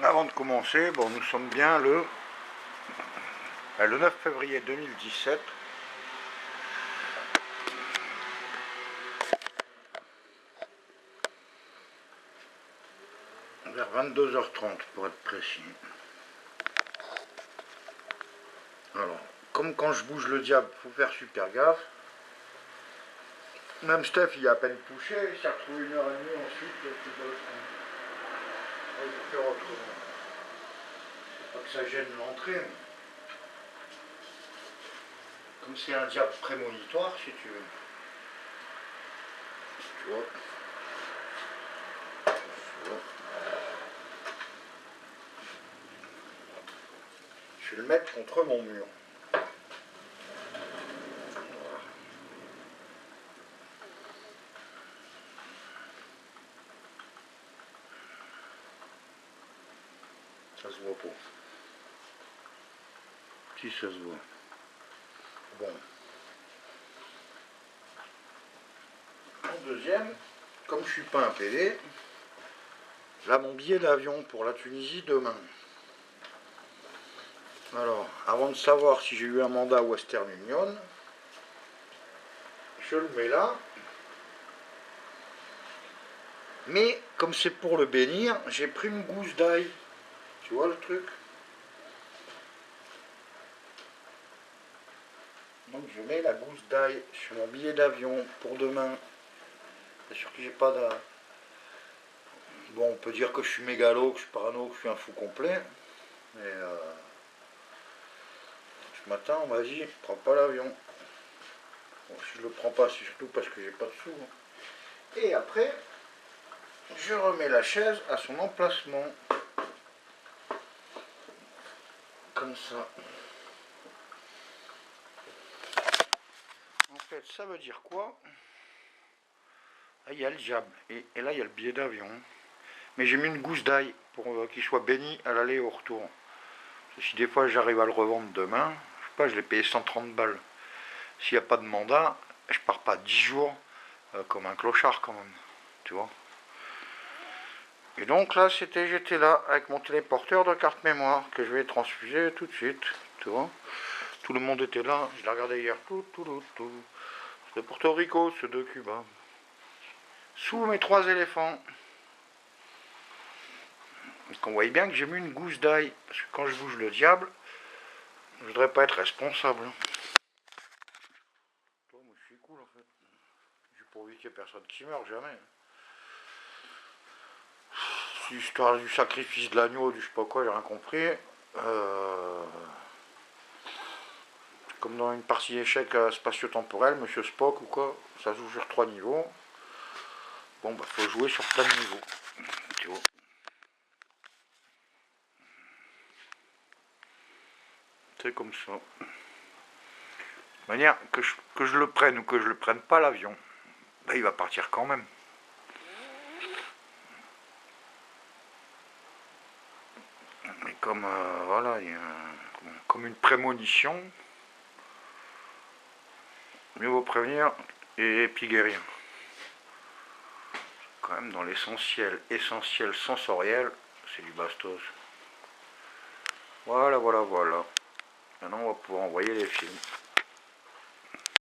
Avant de commencer, bon, nous sommes bien le 9 février 2017. Vers 22h30 pour être précis. Alors, comme quand je bouge le diable, il faut faire super gaffe. Même Steph, il a à peine touché, il s'est retrouvé 1h30 ensuite. Il va faire autrement. Pas que ça gêne l'entrée, mais comme c'est un diable prémonitoire, si tu veux. Tu vois. Je vais le mettre contre mon mur. Ça se voit pas. Si ça se voit. Bon. En deuxième, comme je suis pas un PD, là mon billet d'avion pour la Tunisie demain. Alors, avant de savoir si j'ai eu un mandat Western Union, je le mets là. Mais comme c'est pour le bénir, j'ai pris une gousse d'ail. Tu vois le truc? Donc je mets la gousse d'ail sur mon billet d'avion pour demain. C'est sûr que j'ai pas de... Bon, on peut dire que je suis mégalo, que je suis parano, que je suis un fou complet. Mais ce matin, on m'a dit, prends pas l'avion. Bon, si je le prends pas, c'est surtout parce que j'ai pas de sous. Et après, je remets la chaise à son emplacement. Comme ça. En fait, ça veut dire quoi? Là, il y a le diable. Et là, il y a le billet d'avion. Mais j'ai mis une gousse d'ail pour qu'il soit béni à l'aller et au retour. Si des fois j'arrive à le revendre demain, je sais pas, je l'ai payé 130 balles. S'il n'y a pas de mandat, je pars pas 10 jours comme un clochard quand même. Tu vois. Et donc là, j'étais là avec mon téléporteur de carte mémoire que je vais transfuser tout de suite. Tu vois. Tout le monde était là. Je l'ai regardé hier. Tout. C'est de Porto Rico, ceux de Cuba. Sous mes 3 éléphants. Donc on voyait bien que j'ai mis une gousse d'ail. Parce que quand je bouge le diable, je voudrais pas être responsable. Moi, je suis cool en fait. J'ai pour éviter personne qui meurt, jamais. C'est l'histoire du sacrifice de l'agneau, du je sais pas quoi, j'ai rien compris. Comme dans une partie échec spatio-temporelle, Monsieur Spock ou quoi, ça joue sur 3 niveaux. Bon, bah, faut jouer sur plein de niveaux. Tu vois. C'est comme ça. De manière que je le prenne ou que je le prenne pas l'avion, bah, il va partir quand même. Mais comme voilà, il y a comme une prémonition, mieux vaut prévenir et puis guérir. Quand même dans l'essentiel sensoriel, c'est du bastos. Voilà. Maintenant on va pouvoir envoyer les films.